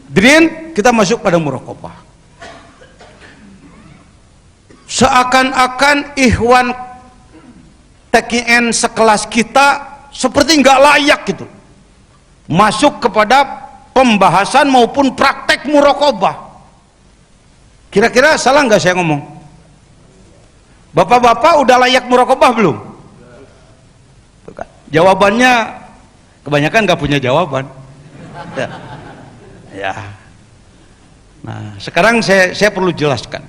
Drin, kita masuk pada muraqabah. Seakan-akan ikhwan TKN sekelas kita seperti nggak layak gitu masuk kepada pembahasan maupun praktek muraqabah. Kira-kira salah nggak saya ngomong? Bapak-bapak udah layak muraqabah belum? Jawabannya kebanyakan nggak punya jawaban. Ya. Nah, sekarang saya perlu jelaskan.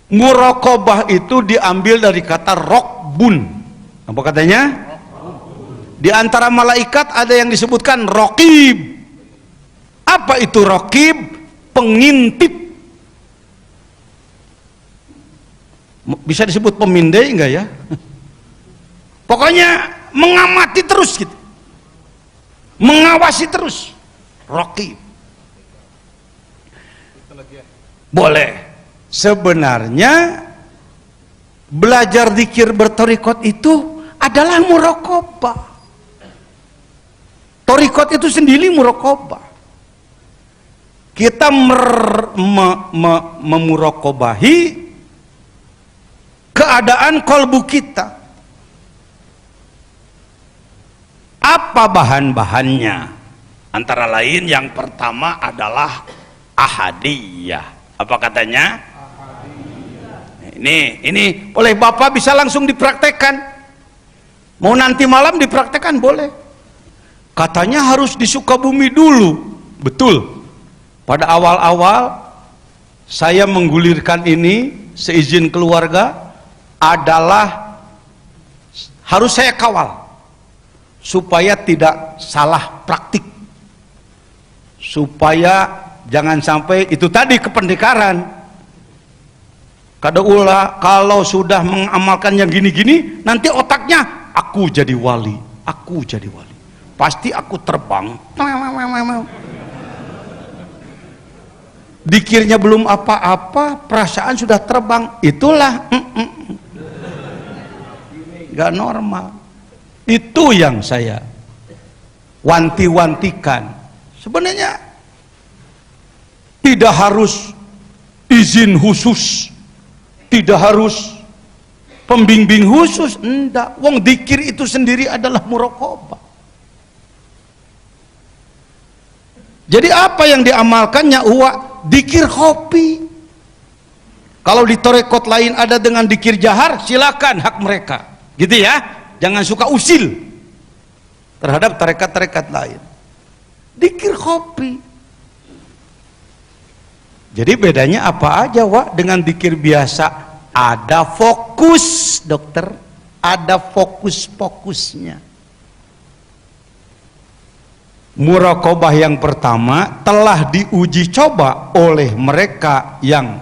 Muraqabah itu diambil dari kata rokbun. Apa katanya? Di antara malaikat ada yang disebutkan rokib. Apa itu rokib? Pengintip. Bisa disebut pemindai enggak ya? Pokoknya mengamati terus gitu, mengawasi terus. Rokib. Boleh. Sebenarnya belajar zikir bertorikot itu adalah muraqabah. Torikot itu sendiri muraqabah. Kita memuraqabahi keadaan kolbu kita. Apa bahan-bahannya? Antara lain yang pertama adalah ahadiyah. Apa katanya? Ini oleh Bapak bisa langsung dipraktekkan. Mau nanti malam dipraktekkan boleh. Katanya harus di Sukabumi dulu. Betul. Pada awal-awal saya menggulirkan ini seizin keluarga adalah harus saya kawal supaya tidak salah praktik, supaya jangan sampai itu tadi kependekaran. Kadaulah kalau sudah mengamalkan yang gini-gini, nanti otaknya aku jadi wali, aku jadi wali, pasti aku terbang. Dikirnya belum apa-apa, perasaan sudah terbang. Itulah gak normal. Itu yang saya wanti-wantikan. Sebenarnya tidak harus izin khusus, tidak harus pembimbing khusus, enggak. Wong dikir itu sendiri adalah muraqabah. Jadi apa yang diamalkannya? Dikir kopi. Kalau di torekot lain ada dengan dikir jahar, silakan, hak mereka, gitu ya. Jangan suka usil terhadap tarekat-tarekat lain. Dikir kopi. Jadi bedanya apa aja, Wak, dengan dikir biasa? Ada fokus, dokter. Ada fokus-fokusnya. Muraqabah yang pertama telah diuji coba oleh mereka yang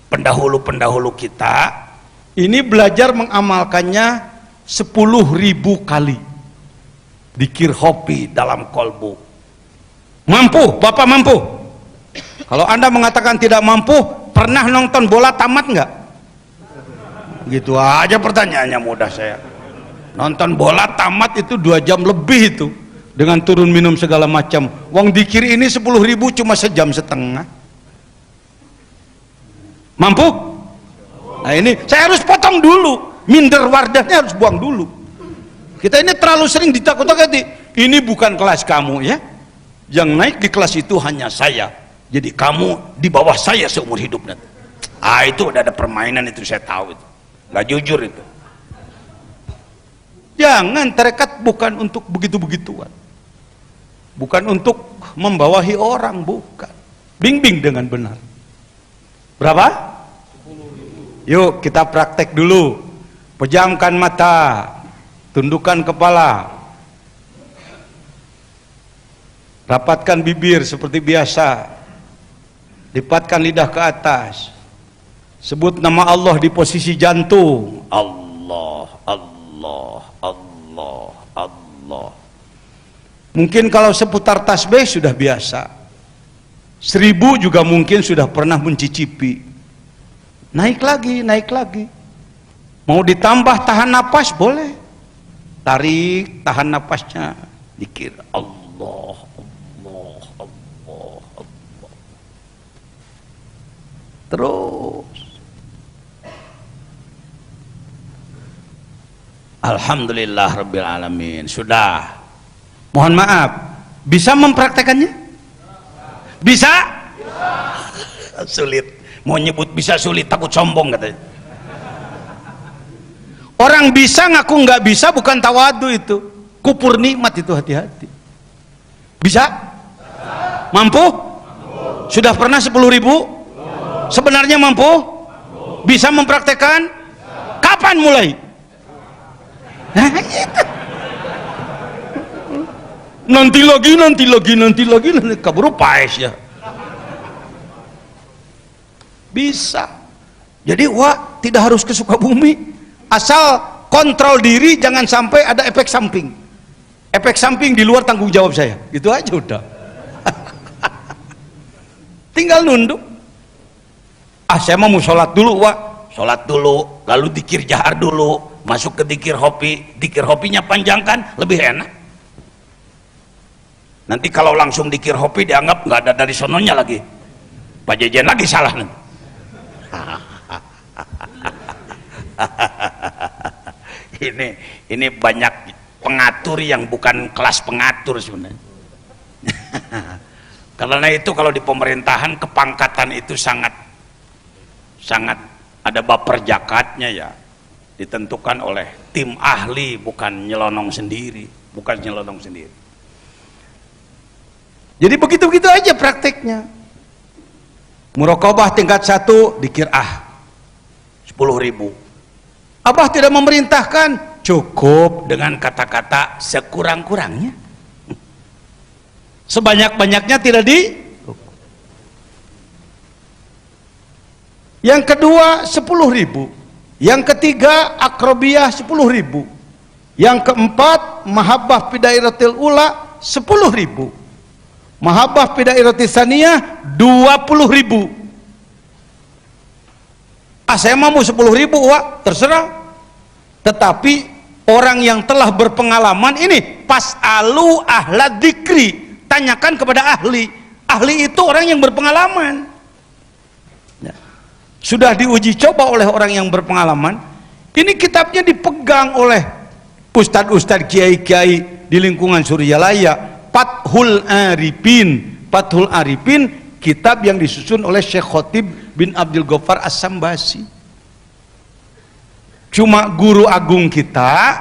pendahulu-pendahulu kita. Ini belajar mengamalkannya 10.000 kali. Dikir hobi dalam kolbu. Mampu, Bapak mampu? Kalau Anda mengatakan tidak mampu, pernah nonton bola tamat nggak? Gitu aja pertanyaannya, mudah saya. Nonton bola tamat itu 2 jam lebih itu, dengan turun minum segala macam. Wong dikir ini 10.000 cuma 1,5 jam. Mampu? Nah ini saya harus potong dulu, minder wardahnya harus buang dulu. Kita ini terlalu sering ditakut-takuti. Ini bukan kelas kamu ya, yang naik di kelas itu hanya saya, jadi kamu di bawah saya seumur hidup nanti. Itu udah ada permainan, itu saya tahu, itu nggak jujur itu. Jangan, tarekat bukan untuk begitu-begituan, bukan untuk membawahi orang, bukan. Bimbing dengan benar. Berapa? Yuk kita praktek dulu. Pejamkan mata, tundukkan kepala, rapatkan bibir seperti biasa, lipatkan lidah ke atas, sebut nama Allah di posisi jantung. Allah, Allah, Allah, Allah. Mungkin kalau seputar tasbih sudah biasa, 1000 juga mungkin sudah pernah mencicipi. Naik lagi, naik lagi. Mau ditambah tahan napas boleh. Tarik, tahan napasnya Zikir Allah, Allah, Allah, Allah. Terus Alhamdulillah Rabbil Alamin. Sudah. Mohon maaf, bisa mempraktekannya? Bisa? Sulit. Mau nyebut bisa sulit, takut sombong katanya. Orang bisa ngaku nggak bisa bukan tawadu itu, kupur nikmat itu, hati-hati. Bisa? Mampu? Sudah pernah 10.000? Sebenarnya mampu? Bisa mempraktekkan? Kapan mulai? Nah, gitu. Nanti lagi kabur paes ya. Bisa. Jadi tidak harus ke Sukabumi, asal kontrol diri, jangan sampai ada efek samping. Efek samping di luar tanggung jawab saya, gitu aja udah. Tinggal nunduk. Saya mau sholat dulu, sholat dulu, lalu dikir jahar dulu, masuk ke dikir hopinya panjangkan, lebih enak. Nanti kalau langsung dikir hopi dianggap nggak ada dari sononya lagi, Pak Jejen lagi salah nanti. ini banyak pengatur yang bukan kelas pengatur sebenarnya. Karena itu kalau di pemerintahan kepangkatan itu sangat ada baper jakatnya ya, ditentukan oleh tim ahli, bukan nyelonong sendiri. Jadi begitu-begitu aja prakteknya. Muraqabah tingkat 1 dikir 10.000. Abah tidak memerintahkan, cukup dengan kata-kata sekurang-kurangnya. Sebanyak-banyaknya tidak di. Yang kedua 10.000. Yang ketiga akrobiyah 10.000. Yang keempat mahabbah fidairatil ula 10.000. Mahabbah fidairatis saniyah 20.000. Saya mau 10.000 terserah. Tetapi orang yang telah berpengalaman ini pas'alu ahla dzikri, tanyakan kepada ahli. Ahli itu orang yang berpengalaman ya. Sudah diuji coba oleh orang yang berpengalaman. Ini kitabnya dipegang oleh ustadz-ustadz, kiai-kiai di lingkungan Suryalaya. Fathul Arifin, kitab yang disusun oleh Syekh Khotib bin Abdul Ghaffar As-Sambasi. Cuma guru agung kita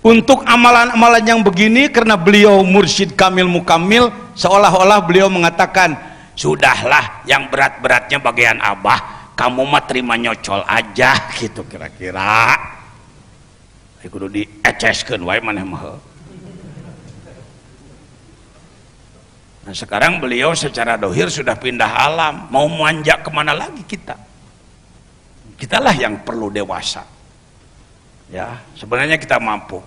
untuk amalan-amalan yang begini, karena beliau mursyid kamil mukamil, seolah-olah beliau mengatakan, sudahlah yang berat-beratnya bagian abah, kamu mah terima nyocol aja gitu kira-kira. Kudu dieceskeun wae maneh mah. Nah sekarang beliau secara dohir sudah pindah alam, mau manjak kemana lagi kita? Kitalah yang perlu dewasa. Ya, sebenarnya kita mampu.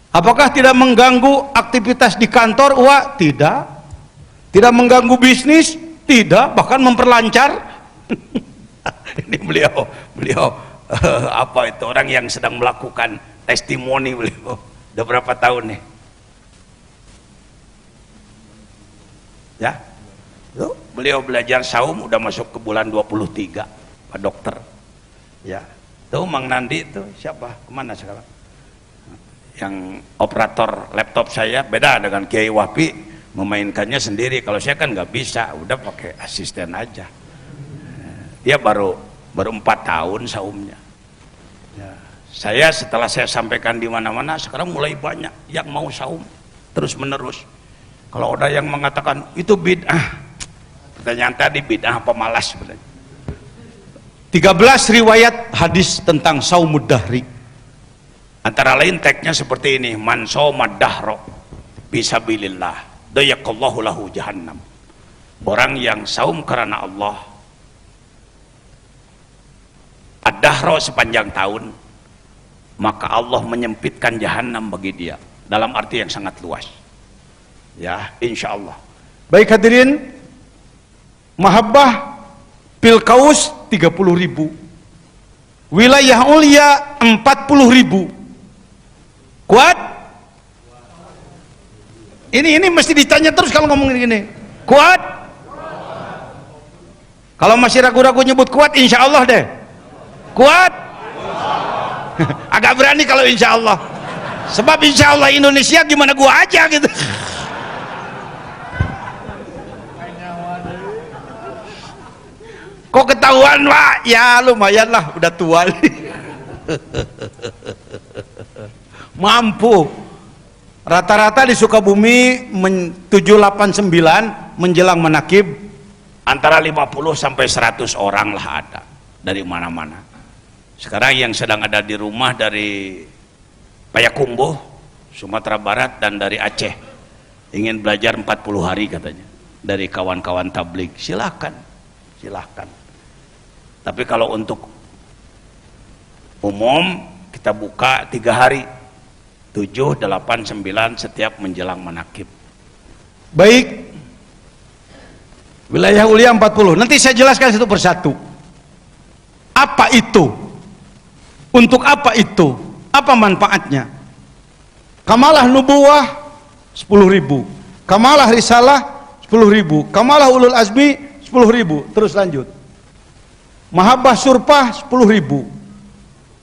Apakah tidak mengganggu aktivitas di kantor? Tidak. Tidak mengganggu bisnis? Tidak, bahkan memperlancar. Ini beliau apa itu orang yang sedang melakukan testimoni beliau. Udah berapa tahun nih? Ya, beliau belajar saum udah masuk ke bulan 23, Pak Dokter. Ya, tuh Mang Nandi itu siapa? Kemana sekarang? Yang operator laptop saya beda dengan Kiai Wapi, memainkannya sendiri. Kalau saya kan nggak bisa, udah pakai asisten aja. Dia baru 4 tahun saumnya. Ya, saya setelah saya sampaikan di mana-mana, sekarang mulai banyak yang mau saum terus menerus. Kalau ada yang mengatakan itu bid'ah, pertanyaan tadi bid'ah apa malas sebenarnya. 13 riwayat hadis tentang saumud dahri. Antara lain teksnya seperti ini, man saumad dahro bisabilillah dayakallahu lahu jahannam. Orang yang saum karena Allah ad-dahro sepanjang tahun, maka Allah menyempitkan jahanam bagi dia, dalam arti yang sangat luas. Ya, insya Allah. Baik hadirin, mahabbah pil kaus 30.000, wilayah ulia 40.000. Kuat? Ini mesti ditanya terus kalau ngomongin gini. Kuat? Kalau masih ragu-ragu nyebut kuat, insya Allah deh. Kuat? Agak berani kalau insya Allah. Sebab insya Allah Indonesia gimana gua aja gitu. Kok ketahuan Pak? Ya lumayan lah, udah tua. Mampu. Rata-rata di Sukabumi 789 menjelang manakib antara 50 sampai 100 orang lah ada dari mana-mana. Sekarang yang sedang ada di rumah dari Payakumbuh, Sumatera Barat, dan dari Aceh ingin belajar 40 hari katanya dari kawan-kawan tabligh. Silahkan, silahkan. Tapi kalau untuk umum kita buka 3 hari, 7, 8, 9 setiap menjelang manakib. Baik, wilayah ulia 40. Nanti saya jelaskan satu persatu. Apa itu? Untuk apa itu? Apa manfaatnya? Kamalah nubuwah 10.000, kamalah risalah 10.000, kamalah ulul azmi 10.000. Terus lanjut. Mahabbah surpah 10.000,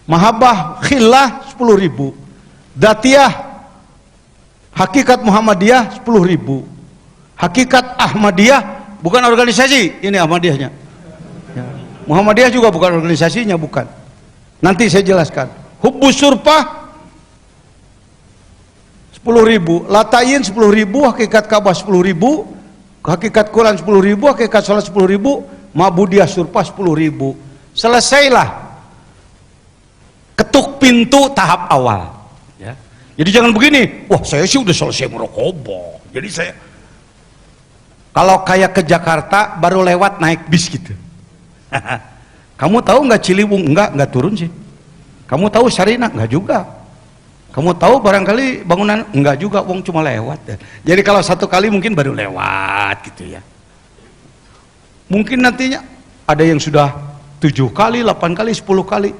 mahabbah khillah 10.000, datiyah hakikat Muhammadiyah 10.000, hakikat Ahmadiyah bukan organisasi, ini Ahmadiyahnya ya. Muhammadiyah juga bukan organisasinya, bukan. Nanti saya jelaskan. Hubbus surpah 10.000, latayin 10.000, hakikat Ka'bah 10.000, hakikat Quran 10.000, hakikat salat 10.000, Ma'budiyah surpah 10.000. Selesailah ketuk pintu tahap awal ya. Jadi jangan begini, wah saya sih udah selesai merokobah, jadi saya kalau kayak ke Jakarta baru lewat naik bis gitu. Kamu tahu nggak Ciliwung? Nggak turun sih. Kamu tahu Sarinah? Nggak juga. Kamu tahu barangkali bangunan? Nggak juga, wong cuma lewat ya. Jadi kalau satu kali mungkin baru lewat gitu ya. Mungkin nantinya ada yang sudah 7 kali, 8 kali, 10 kali.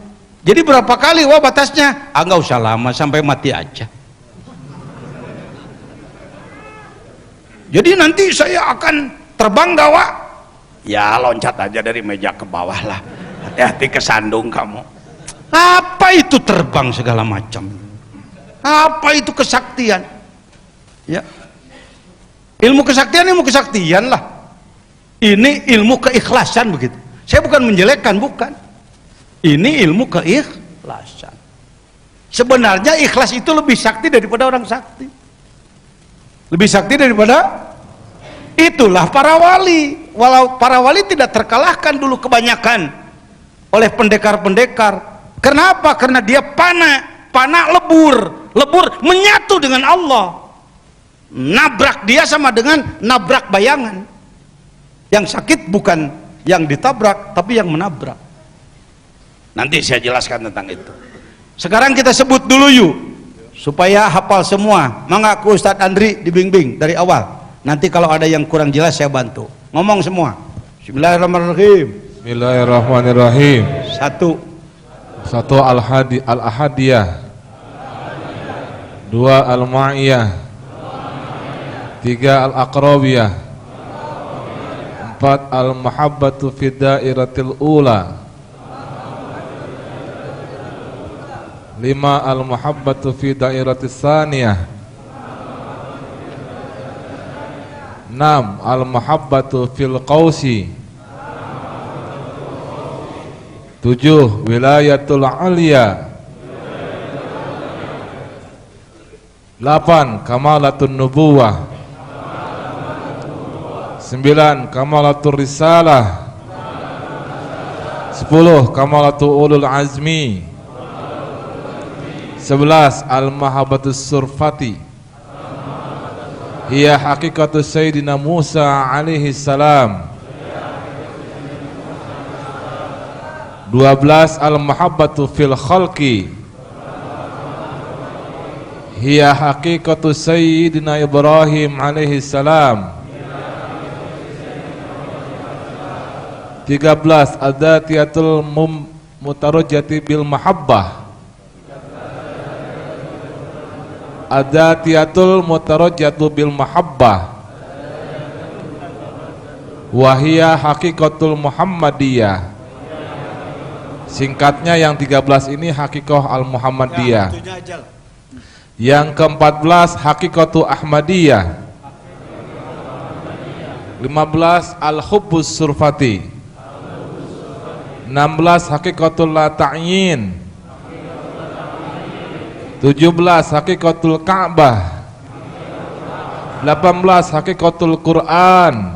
Jadi berapa kali wah batasnya? Nggak usah lama, sampai mati aja. Jadi nanti saya akan terbang gak Wak? Ya loncat aja dari meja ke bawah lah. Hati-hati kesandung kamu. Apa itu terbang segala macam? Apa itu kesaktian? Ya. Ilmu kesaktian lah. Ini ilmu keikhlasan begitu. Saya bukan menjelekkan, bukan. Ini ilmu keikhlasan. Sebenarnya ikhlas itu lebih sakti daripada orang sakti. Lebih sakti daripada, itulah para wali. Walau para wali tidak terkalahkan dulu kebanyakan oleh pendekar-pendekar. Kenapa? Karena dia panah lebur menyatu dengan Allah. Nabrak dia sama dengan nabrak bayangan. Yang sakit bukan yang ditabrak, tapi yang menabrak. Nanti saya jelaskan tentang itu. Sekarang kita sebut dulu yuk, supaya hafal semua. Mangga ku Ustadz Andri dibimbing dari awal. Nanti kalau ada yang kurang jelas saya bantu. Ngomong semua. Bismillahirrahmanirrahim. Bismillahirrahmanirrahim. Satu Al-Ahadiyah. 2 Al-Ma'iyah. 3 Al-Aqrabiyah. 4 Al-Mahabbatu fi dairatil ula. 5 Al-Mahabbatu fi dairatis saniyah. 6 Al-Mahabbatu fil qawsi. 7 Wilayatul Aliyah. 8 Kamalatun Nubuwah. 9 Kamalatul Risalah. 10 Kamalatul Ulul Azmi. 11 Al-Mahabbatus Surfati. Hiya hakikatu Sayyidina Musa alaihi salam. 12 Al-Mahabbatu fil khalqi. Hiya hakikatu Sayyidina Ibrahim alaihi salam. 13 Adatiyatul Mutarajjati bil mahabbah. Adzatiyatul mutarajjatu bil mahabbah wahia haqiqatul muhammadiyah. Singkatnya yang 13 ini hakikoh al-muhammadiyah. Yang ke-14 hakikatu ahmadiyah. 15 al-hubbus surfati. 16 hakikatul la ta'yin. 17 hakikatul ka'bah. 18 hakikatul Quran.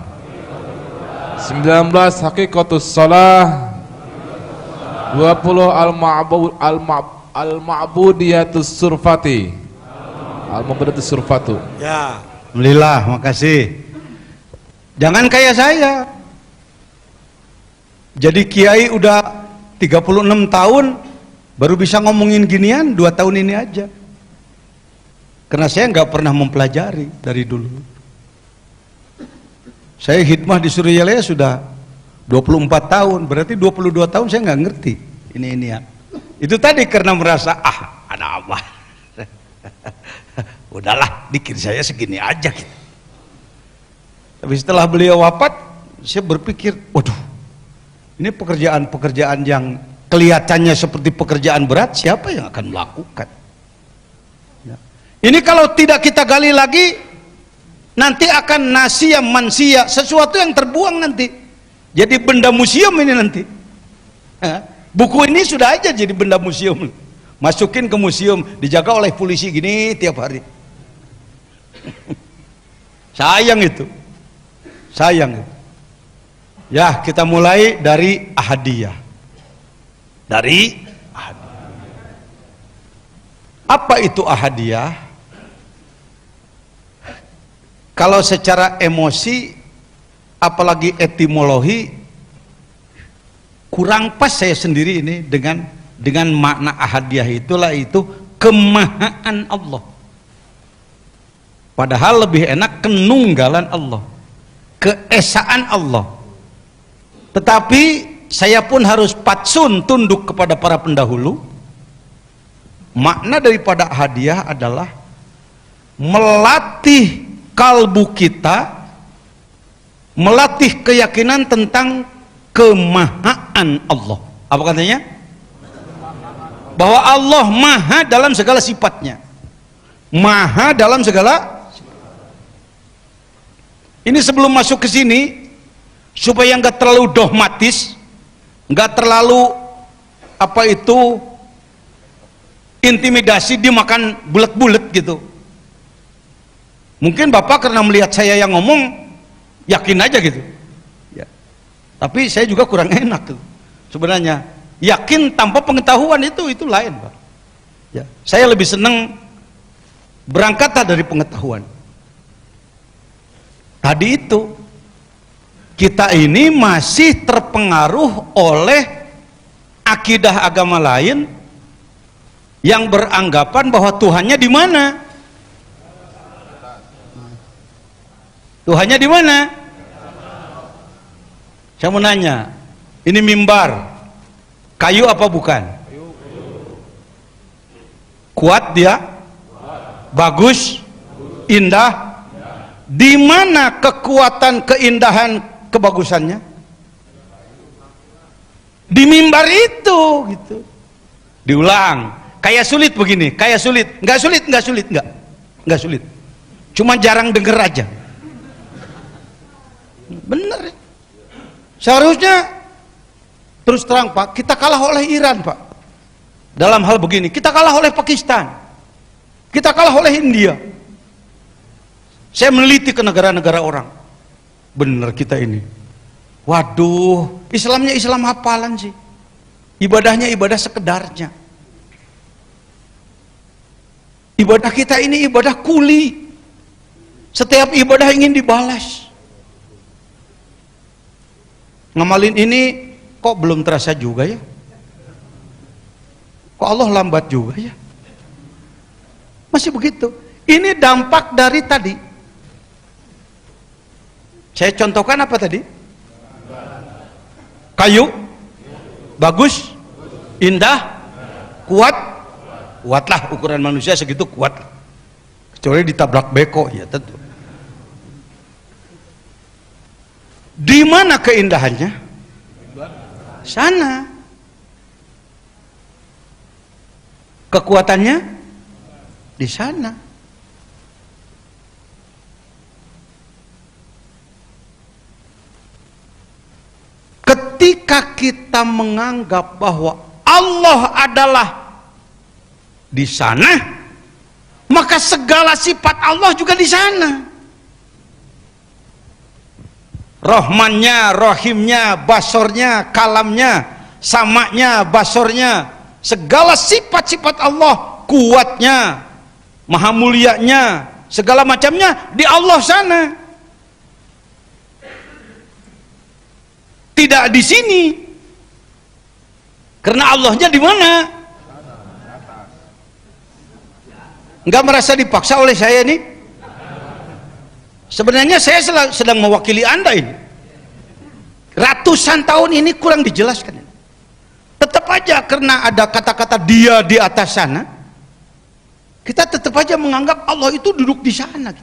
19 hakikatus shalah. 20 al-ma'budiyatus surfati. Al-ma'budiyatus surfatu. Ya, alhamdulillah, makasih. Jangan kayak saya. Jadi kiai udah 36 tahun baru bisa ngomongin ginian 2 tahun ini aja. Karena saya nggak pernah mempelajari dari dulu. Saya hikmah di Suriyalaya sudah 24 tahun, berarti 22 tahun saya nggak ngerti ini ya. Itu tadi karena merasa ada apa? Udahlah, dikir saya segini aja gitu. Tapi setelah beliau wafat, saya berpikir, waduh, ini pekerjaan-pekerjaan yang kelihatannya seperti pekerjaan berat, siapa yang akan melakukan? Ya. Ini kalau tidak kita gali lagi, nanti akan nasiya mansiya, sesuatu yang terbuang nanti. Jadi benda museum ini nanti. Buku ini sudah aja jadi benda museum. Masukin ke museum, dijaga oleh polisi gini tiap hari. Sayang itu. Sayang itu. Ya, kita mulai dari ahadiyah. Dari ahadiyah. Apa itu ahadiyah? Kalau secara emosi, apalagi etimologi, kurang pas saya sendiri ini dengan makna ahadiyah itulah itu kemahaan Allah. Padahal lebih enak kenunggalan Allah, keesaan Allah. Tetapi saya pun harus patsun tunduk kepada para pendahulu. Makna daripada hadiah adalah melatih kalbu kita, melatih keyakinan tentang kemahaan Allah. Apa katanya? Bahwa Allah maha dalam segala sifatnya, maha dalam segala. Ini sebelum masuk ke sini, supaya nggak terlalu dogmatis, nggak terlalu apa itu intimidasi, dimakan bulat-bulat gitu. Mungkin Bapak karena melihat saya yang ngomong yakin aja gitu ya. Tapi saya juga kurang enak tuh sebenarnya. Yakin tanpa pengetahuan itu lain, Pak ya. Saya lebih senang berangkat dari pengetahuan. Tadi itu kita ini masih terpengaruh oleh akidah agama lain yang beranggapan bahwa Tuhannya di mana? Tuhannya di mana? Saya mau nanya, ini mimbar kayu apa bukan? Kuat dia? Bagus? Indah? Di mana kekuatan, keindahan, kebagusannya? Di mimbar itu gitu. Diulang. Kayak sulit begini, kayak sulit. Enggak sulit, enggak sulit, enggak sulit. Cuma jarang denger aja. Bener. Seharusnya terus terang, Pak, kita kalah oleh Iran, Pak. Dalam hal begini, kita kalah oleh Pakistan. Kita kalah oleh India. Saya meneliti ke negara-negara orang. Bener kita ini. Waduh, Islamnya Islam hafalan sih. Ibadahnya ibadah sekedarnya. Ibadah kita ini ibadah kuli. Setiap ibadah ingin dibalas. Ngamalin ini kok belum terasa juga ya? Kok Allah lambat juga ya? Masih begitu. Ini dampak dari tadi. Saya contohkan apa tadi? Kayu, bagus, indah, kuat. Kuatlah, ukuran manusia segitu kuat. kecuali ditabrak beko, ya tentu. Di mana keindahannya? Sana. Kekuatannya di sana. Ketika kita menganggap bahwa Allah adalah di sana, maka segala sifat Allah juga di sana. Rahmannya, Rahimnya, Basornya, Kalamnya, Samaknya, Basornya, segala sifat-sifat Allah, kuatnya, maha mulianya, segala macamnya di Allah sana. Tidak di sini. Karena Allahnya di mana? Enggak merasa dipaksa oleh saya nih? Sebenarnya saya sedang mewakili Anda ini. Ratusan tahun ini kurang dijelaskan. Tetap aja karena ada kata-kata dia di atas sana, kita tetap aja menganggap Allah itu duduk di sana.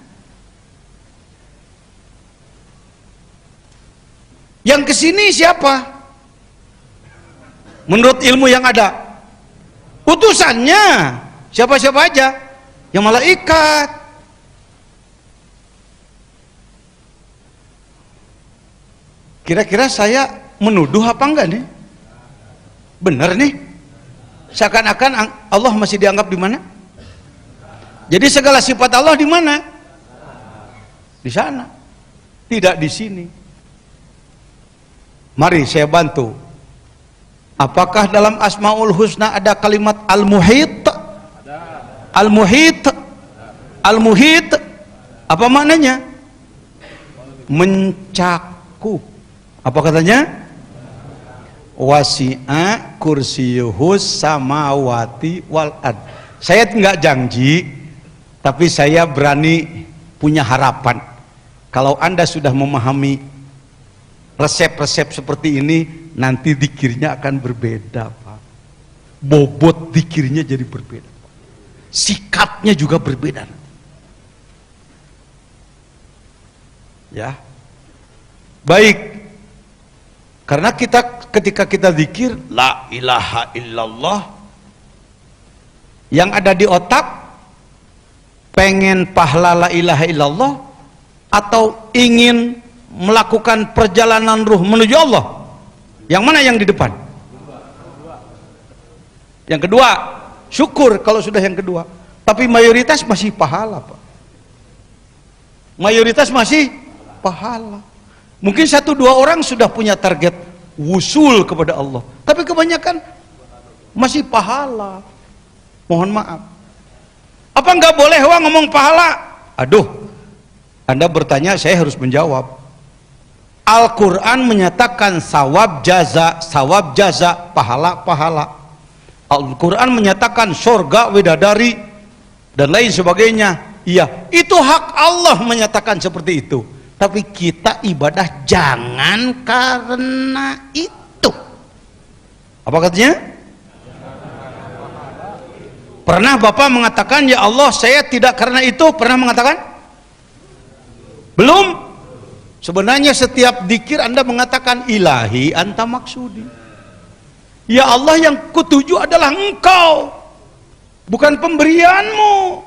Yang kesini siapa? Menurut ilmu yang ada, utusannya siapa-siapa aja, yang malaikat. Kira-kira saya menuduh apa enggak nih? Benar nih? Seakan-akan Allah masih dianggap di mana? Jadi segala sifat Allah di mana? Di sana. Tidak di sini. Mari saya bantu. Apakah dalam Asmaul Husna ada kalimat Al-Muhit? Al-Muhit. Al-Muhit. Apa maknanya? Mencakup. Apa katanya? Wasi'a kursiyuhus samawati wal ard. Saya enggak janji, tapi saya berani punya harapan. Kalau Anda sudah memahami resep-resep seperti ini, nanti zikirnya akan berbeda, Pak. Bobot zikirnya jadi berbeda, Pak. Sikapnya juga berbeda. Ya. Baik. Karena ketika kita zikir la ilaha illallah, yang ada di otak pengen pahala la ilaha illallah atau ingin melakukan perjalanan ruh menuju Allah? Yang mana yang di depan? Yang kedua, syukur kalau sudah yang kedua. Tapi mayoritas masih pahala, Pak. Mayoritas masih pahala. Mungkin 1-2 orang sudah punya target wusul kepada Allah, tapi kebanyakan masih pahala. Mohon maaf. Apa enggak boleh ngomong pahala? Aduh, Anda bertanya, saya harus menjawab. Al-Quran menyatakan sawab jaza, pahala. Al-Quran menyatakan surga, widadari, dan lain sebagainya. Iya, itu hak Allah menyatakan seperti itu. Tapi kita ibadah jangan karena itu. Apa katanya? Pernah Bapak mengatakan, ya Allah saya tidak karena itu? Pernah mengatakan? Belum. Sebenarnya setiap dzikir Anda mengatakan ilahi anta maksudi. Ya Allah, yang kutuju adalah Engkau, bukan pemberianmu,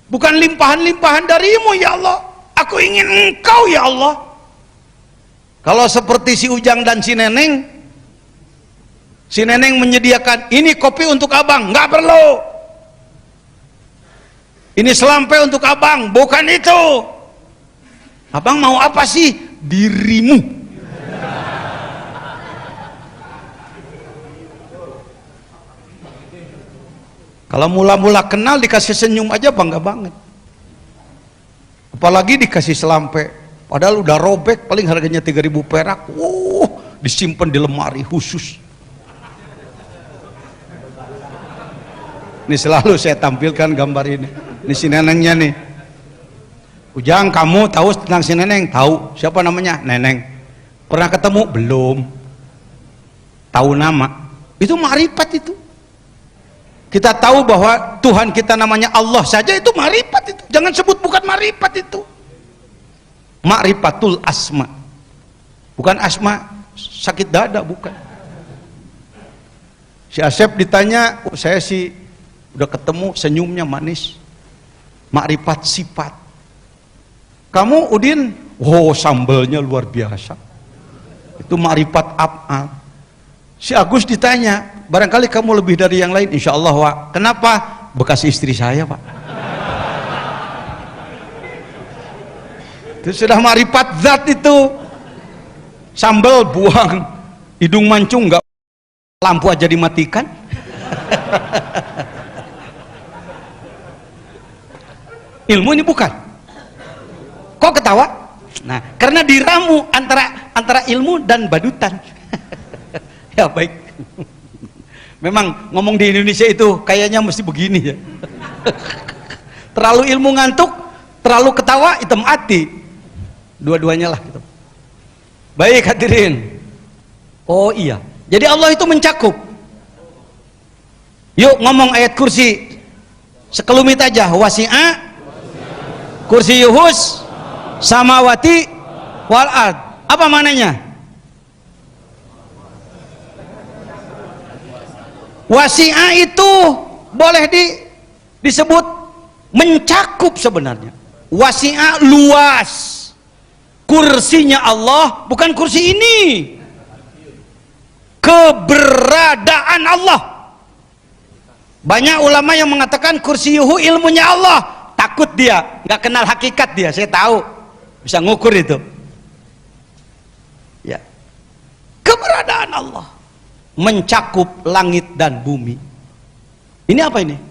bukan limpahan-limpahan darimu. Ya Allah, aku ingin Engkau ya Allah. Kalau seperti si Ujang dan si Neneng menyediakan, ini kopi untuk abang, nggak perlu. Ini selampe untuk abang, bukan itu. Abang mau apa sih? Dirimu. Kalau mula-mula kenal dikasih senyum aja bangga banget. Apalagi dikasih selampe, padahal udah robek, paling harganya 3.000 perak. Disimpan di lemari khusus. Ini selalu saya tampilkan gambar ini. Ini si Nenengnya nih. Ujang, kamu tahu tentang si Neneng? Tahu. Siapa namanya? Neneng. Pernah ketemu? Belum. Tahu nama. Itu ma'rifat itu. Kita tahu bahwa Tuhan kita namanya Allah saja itu ma'rifat itu. Jangan sebut bukan ma'rifat itu. Ma'rifatul asma. Bukan asma sakit dada, bukan. Si Asep ditanya, oh, saya sih udah ketemu, senyumnya manis. Ma'rifat sifat. Kamu Udin, oh sambelnya luar biasa. Itu ma'rifat af'al. Si Agus ditanya, barangkali kamu lebih dari yang lain. Insya Allah, Wak. Kenapa? Bekas istri saya, Pak. Itu sudah ma'rifat zat itu. Sambal buang, hidung mancung enggak, lampu aja dimatikan. Ilmu ini bukan. Kok ketawa? Nah, karena diramu antara ilmu dan badutan. Ya baik. Memang ngomong di Indonesia itu kayaknya mesti begini ya. Terlalu ilmu ngantuk, terlalu ketawa hitam hati. Dua-duanya lah gitu. Baik hadirin. Oh iya. Jadi Allah itu mencakup. Yuk ngomong ayat kursi. Sekelumit aja. Wasi'a kursiyuhus samawati wal ard. Apa maknanya? Wasi'a itu boleh disebut mencakup sebenarnya. Wasi'a luas. Kursinya Allah bukan kursi ini. Keberadaan Allah. Banyak ulama yang mengatakan kursiyuhu ilmunya Allah. Takut dia, nggak kenal hakikat dia. Saya tahu, bisa ngukur itu. Ya. Keberadaan Allah mencakup langit dan bumi. Ini apa ini?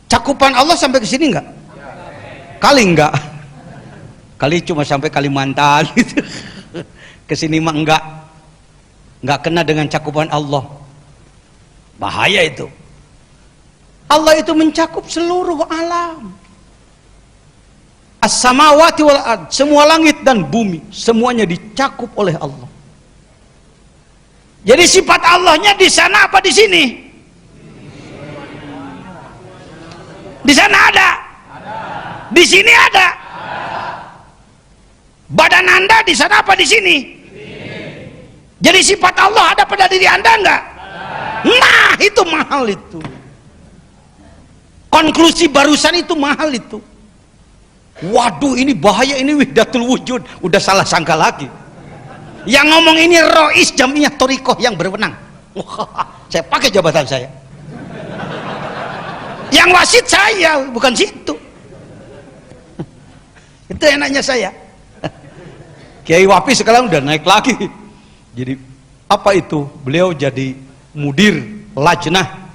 Cakupan Allah sampai ke sini enggak? Kali enggak. Kali cuma sampai Kalimantan gitu. Ke sini mah enggak. Enggak kena dengan cakupan Allah. Bahaya itu. Allah itu mencakup seluruh alam. As-samawati wal ard, semua langit dan bumi, semuanya dicakup oleh Allah. Jadi sifat Allahnya di sana apa di sini? Di sana ada. Di sini ada. Badan Anda di sana apa di sini? Jadi sifat Allah ada pada diri Anda enggak? Nah, itu mahal itu. Konklusi barusan itu mahal itu. Waduh, ini bahaya, ini wihdatul wujud. Udah salah sangka lagi. Yang ngomong ini Rois Jamiah Thoriqoh yang berwenang. Saya pakai jabatan saya. Yang wasit saya, bukan situ. Itu enaknya saya. Kiai Wapi sekarang udah naik lagi. Jadi apa itu? Beliau jadi mudir lajnah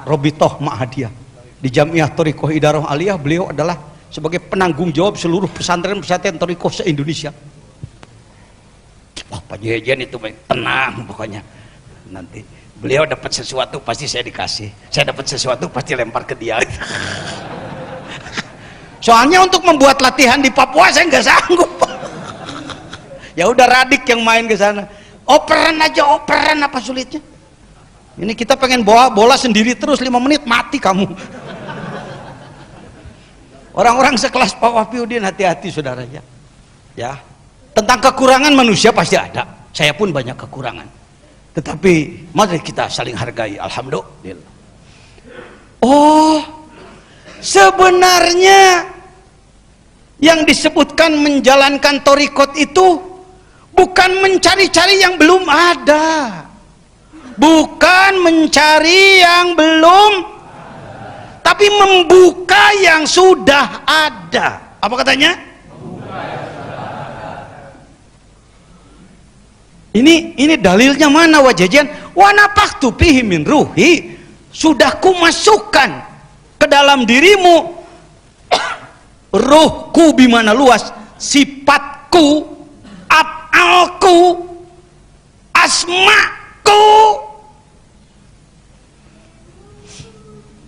Robitoh Ma'hadiyah di Jamiah Thoriqoh Idarah Aliyah. Beliau adalah sebagai penanggung jawab seluruh pesantren-pesantren Thoriqoh se-Indonesia. Wah, Pak Jejen itu tenang pokoknya. Nanti beliau dapat sesuatu pasti saya dikasih. Saya dapat sesuatu pasti lempar ke dia. Soalnya untuk membuat latihan di Papua saya nggak sanggup. Ya udah Radik yang main ke sana. Operan aja, operan apa sulitnya? Ini kita pengen bawa bola sendiri terus 5 menit mati kamu. Orang-orang sekelas Pak Wafiuddin hati-hati saudara ya. Ya. Tentang kekurangan manusia pasti ada. Saya pun banyak kekurangan. Tetapi mari kita saling hargai. Alhamdulillah. Oh, sebenarnya yang disebutkan menjalankan thoriqot itu bukan mencari-cari yang belum ada. Bukan mencari yang belum, tapi membuka yang sudah ada. Apa katanya? Ini dalilnya mana wajajan? Wa nafakhtu fihi min ruhi, sudah kumasukkan ke dalam dirimu ruhku bimana luas, sifatku, af'alku, asmaku.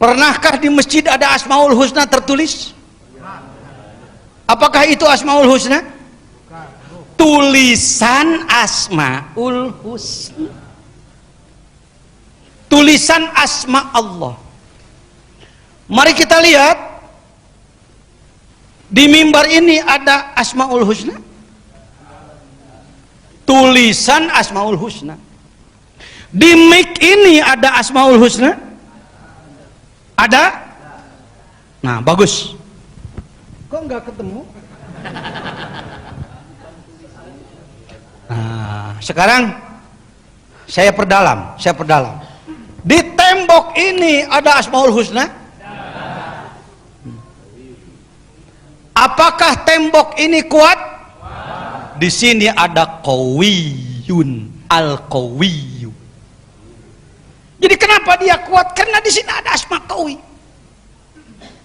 Pernahkah di masjid ada Asmaul Husna tertulis? Apakah itu Asmaul Husna? Tulisan Asmaul Husna. tulisan asma Allah. Mari kita lihat di mimbar ini ada Asmaul Husna, tulisan Asmaul Husna. Di mic ini ada Asmaul Husna, ada. Nah, bagus. Kok nggak ketemu? Nah, sekarang saya perdalam. Di tembok ini ada Asmaul Husna. Apakah tembok ini kuat? Di sini ada Qawiyun, Al-Qawiyu. Jadi kenapa dia kuat? Karena di sini ada asma Qawi.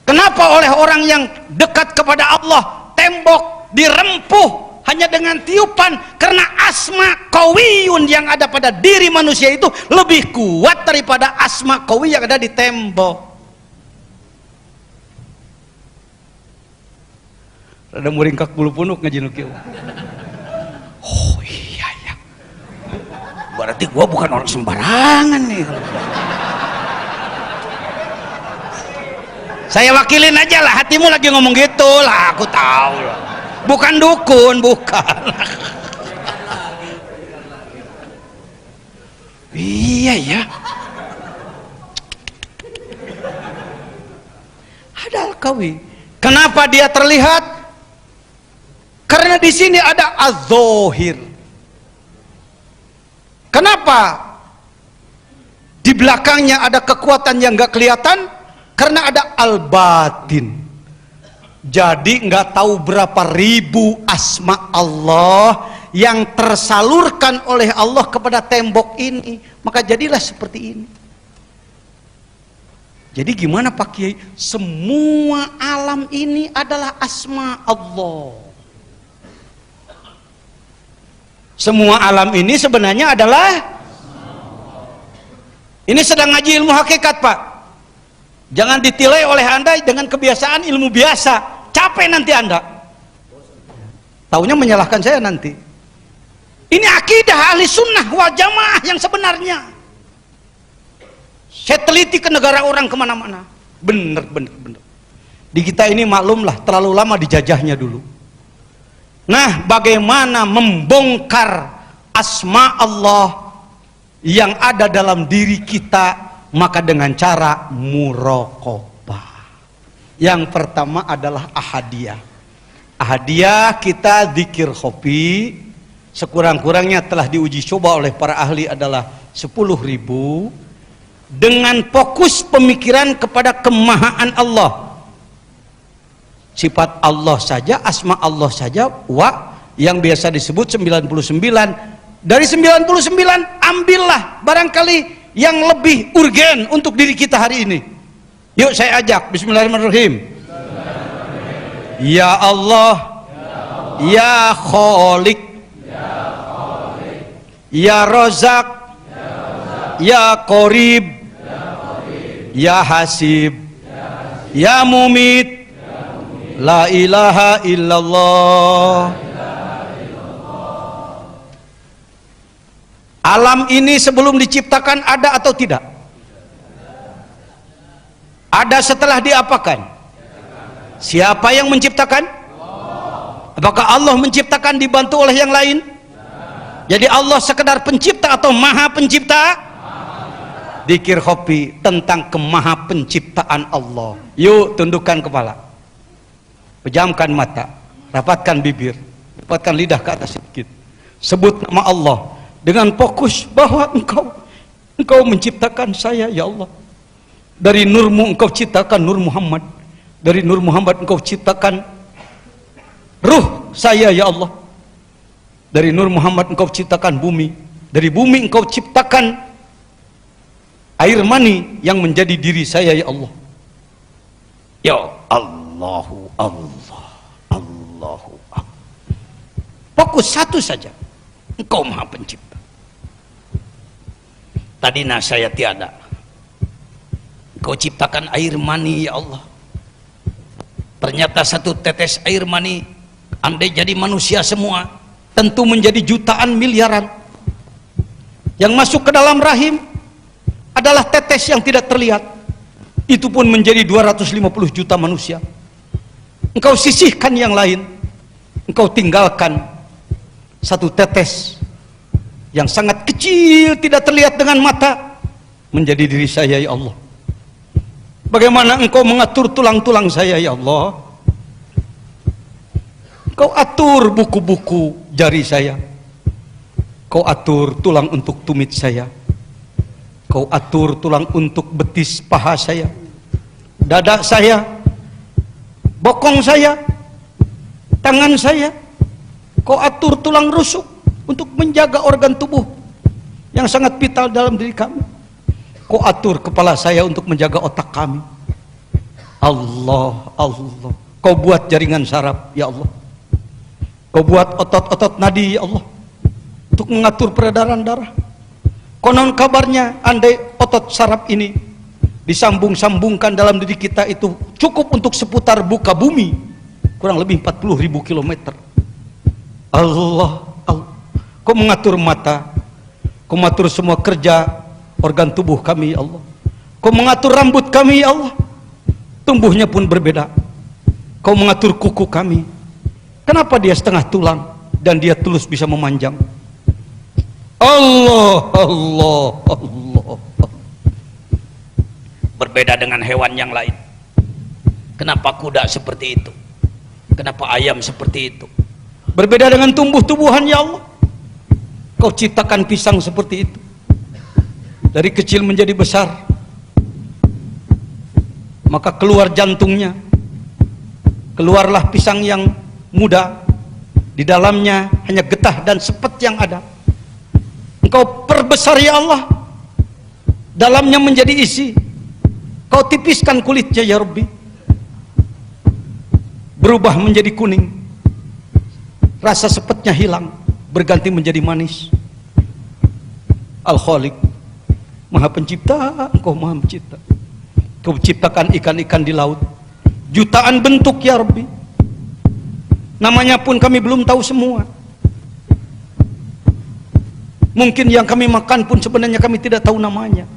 Kenapa oleh orang yang dekat kepada Allah tembok dirempuh hanya dengan tiupan? Karena asma Qawiyun yang ada pada diri manusia itu lebih kuat daripada asma Qawi yang ada di tembok. Ada muringkak bulu punuk ngajinuk kieu. Oh iya ya. Berarti gua bukan orang sembarangan nih. Saya wakilin aja lah, hatimu lagi ngomong gitu lah, aku tahu lah. Bukan dukun, bukan. Iya ya. Ada Al-Qawi. Kenapa dia terlihat? Karena di sini ada Az-Zahir. Kenapa di belakangnya ada kekuatan yang nggak kelihatan? Karena ada Al-Batin. Jadi nggak tahu berapa ribu asma Allah yang tersalurkan oleh Allah kepada tembok ini, maka jadilah seperti ini. Jadi gimana Pak Kiai? Semua alam ini adalah asma Allah. Semua alam ini sebenarnya adalah, ini sedang ngaji ilmu hakikat Pak. Jangan ditilai oleh Anda dengan kebiasaan ilmu biasa. Capek nanti Anda. Taunya menyalahkan saya nanti. Ini akidah ahli sunnah wal jamaah yang sebenarnya. Saya teliti ke negara orang kemana-mana. Bener. Di kita ini maklumlah terlalu lama dijajahnya dulu. Nah, bagaimana membongkar asma Allah yang ada dalam diri kita? Maka dengan cara muraqabah. Yang pertama adalah ahadiyah. Ahadiyah kita zikir khofi, sekurang-kurangnya telah diuji coba oleh para ahli adalah 10.000, dengan fokus pemikiran kepada kemahaan Allah. Sifat Allah saja, asma Allah saja, yang biasa disebut 99. Dari 99 ambillah barangkali yang lebih urgen untuk diri kita hari ini. Yuk saya ajak, bismillahirrahmanirrahim. Ya Allah, ya Khaliq, ya Razak, ya Qorib, ya Hasib, ya Mumit, la ilaha illallah. Alam ini sebelum diciptakan ada atau tidak? Ada setelah diapakan? Siapa yang menciptakan? Apakah Allah menciptakan dibantu oleh yang lain? Jadi Allah sekedar pencipta atau maha pencipta? Dzikir khofi tentang kemaha penciptaan Allah. Yuk tundukkan kepala, pejamkan mata, rapatkan bibir, rapatkan lidah ke atas sedikit. Sebut nama Allah dengan fokus bahwa engkau menciptakan saya ya Allah. Dari nurmu engkau ciptakan Nur Muhammad. Dari Nur Muhammad engkau ciptakan ruh saya ya Allah. Dari Nur Muhammad engkau ciptakan bumi. Dari bumi engkau ciptakan air mani yang menjadi diri saya ya Allah. Ya Allahu Allah, Allahu Allah. Fokus satu saja. Engkau maha pencipta. Tadina saya tiada. Engkau ciptakan air mani ya Allah. Ternyata satu tetes air mani, andai jadi manusia semua, tentu menjadi jutaan miliaran. Yang masuk ke dalam rahim adalah tetes yang tidak terlihat. Itu pun menjadi 250 juta manusia. Engkau sisihkan yang lain, engkau tinggalkan satu tetes yang sangat kecil, tidak terlihat dengan mata, menjadi diri saya ya Allah. Bagaimana engkau mengatur tulang-tulang saya ya Allah? Kau atur buku-buku jari saya, kau atur tulang untuk tumit saya, kau atur tulang untuk betis paha saya, dada saya, bokong saya, tangan saya. Kau atur tulang rusuk untuk menjaga organ tubuh yang sangat vital dalam diri kami. Kau atur kepala saya untuk menjaga otak kami. Allah, Allah. Kau buat jaringan saraf ya Allah. Kau buat otot-otot nadi ya Allah untuk mengatur peredaran darah. Konon kabarnya andai otot saraf ini disambung-sambungkan dalam diri kita, itu cukup untuk seputar buka bumi, kurang lebih 40.000 kilometer. Allah, Allah. Kau mengatur mata, kau mengatur semua kerja organ tubuh kami ya Allah. Kau mengatur rambut kami ya Allah, tumbuhnya pun berbeda. Kau mengatur kuku kami, kenapa dia setengah tulang dan dia tulus bisa memanjang. Allah, Allah, Allah. Berbeda dengan hewan yang lain. Kenapa kuda seperti itu? Kenapa ayam seperti itu? Berbeda dengan tumbuh-tumbuhan ya Allah. Kau ciptakan pisang seperti itu, dari kecil menjadi besar, maka keluar jantungnya, keluarlah pisang yang muda, di dalamnya hanya getah dan sepet yang ada. Engkau perbesar ya Allah, dalamnya menjadi isi. Kau tipiskan kulitnya ya Rabbi, berubah menjadi kuning, rasa sepetnya hilang, berganti menjadi manis. Al-Khaliq, Maha Pencipta, Engkau Maha Pencipta. Kau ciptakan ikan-ikan di laut, jutaan bentuk ya Rabbi. Namanya pun kami belum tahu semua. Mungkin yang kami makan pun sebenarnya kami tidak tahu namanya.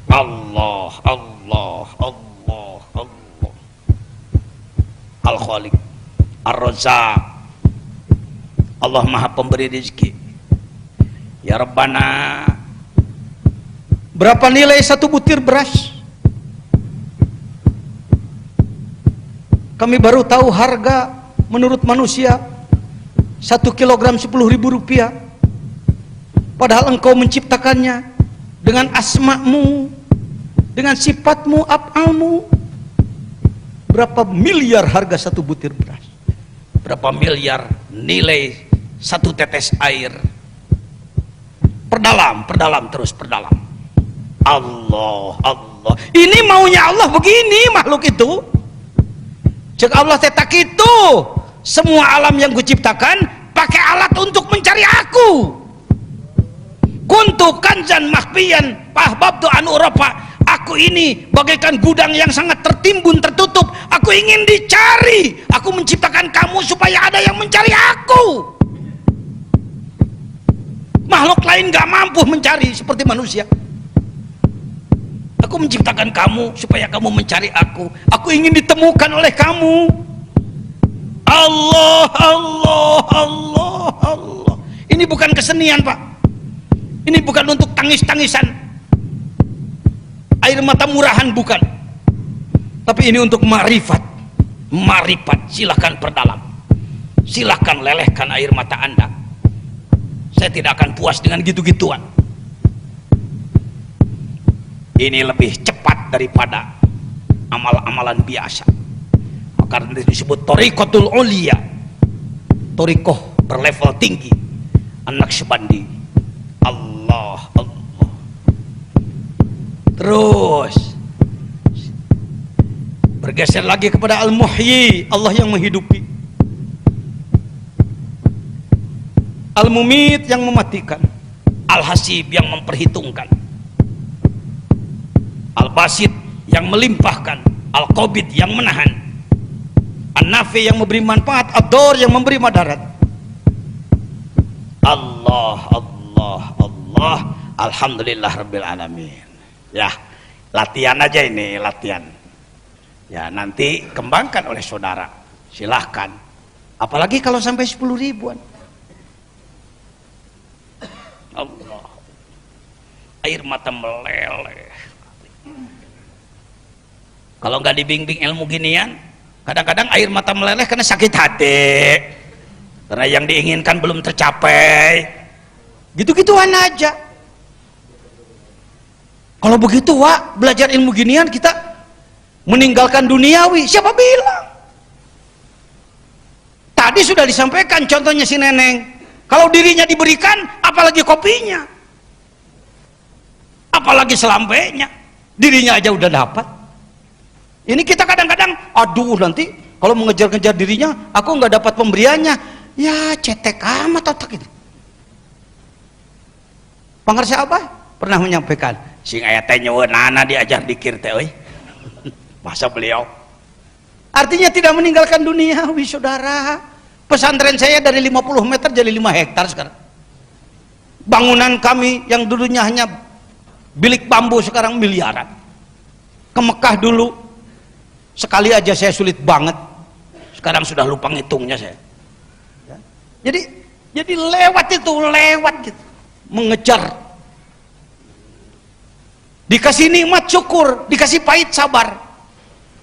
Allah, Allah, Allah, Allah. Al-Khaliq, Ar-Razzaq, Allah Maha Pemberi rezeki. Ya Rabbana, berapa nilai satu butir beras? Kami baru tahu harga menurut manusia 1 kilogram 10.000 rupiah. Padahal Engkau menciptakannya dengan asma-Mu, dengan sifatmu, af'almu. Berapa miliar harga satu butir beras? Berapa miliar nilai satu tetes air? Perdalam, perdalam, terus perdalam. Allah, Allah. Ini maunya Allah begini makhluk itu. Cek Allah tetak itu, semua alam yang kuciptakan pakai alat untuk mencari aku. Kuntu kanzan mahfiyan fahbabtu an urafa. Aku ini bagaikan gudang yang sangat tertimbun, tertutup. Aku ingin dicari. Aku menciptakan kamu supaya ada yang mencari aku. Makhluk lain gak mampu mencari seperti manusia. Aku menciptakan kamu supaya kamu mencari aku. Aku ingin ditemukan oleh kamu. Allah, Allah, Allah, Allah. Ini bukan kesenian Pak. Ini bukan untuk tangis-tangisan, air mata murahan, bukan. Tapi ini untuk marifat. Marifat, silahkan perdalam. Silahkan lelehkan air mata Anda. Saya tidak akan puas dengan gitu-gituan. Ini lebih cepat daripada amal-amalan biasa. Maka disebut Thariqatul Uliya, Thariqah berlevel tinggi, An-Naqsyabandi. Allah, Allah. Terus bergeser lagi kepada Al-Muhyi, Allah yang menghidupi. Al-Mumit yang mematikan. Al-Hasib yang memperhitungkan. Al-Basit yang melimpahkan. Al-Qabid yang menahan. An-Nafi yang memberi manfaat. Ad-Dar yang memberi madarat. Allah, Allah, Allah. Alhamdulillah Rabbil Alamin. Ya, latihan aja ini, latihan. Ya, nanti kembangkan oleh saudara. Silahkan. Apalagi kalau sampai 10 ribuan. Allah. Air mata meleleh. Kalau nggak dibimbing ilmu ginian, kadang-kadang air mata meleleh karena sakit hati. Karena yang diinginkan belum tercapai. Gitu-gituan aja. Kalau begitu, Wak, belajar ilmu ginian kita meninggalkan duniawi. Siapa bilang? Tadi sudah disampaikan contohnya si Neneng. Kalau dirinya diberikan, apalagi kopinya, apalagi selampainya, dirinya aja udah dapat. Ini kita kadang-kadang, aduh nanti kalau mengejar-ngejar dirinya, aku nggak dapat pemberiannya. Ya cetek amat otak itu. Pangarsa Abah pernah menyampaikan, sing aya teh nyeueunana diajar dikir teh euy. Masa beliau? Artinya tidak meninggalkan dunia, saudara. Pesantren saya dari 50 meter jadi 5 hektar sekarang. Bangunan kami yang dulunya hanya bilik bambu sekarang miliaran. Ke Mekah dulu sekali aja saya sulit banget. Sekarang sudah lupa ngitungnya saya. Jadi lewat gitu. Mengejar. Dikasih nikmat syukur, dikasih pahit sabar.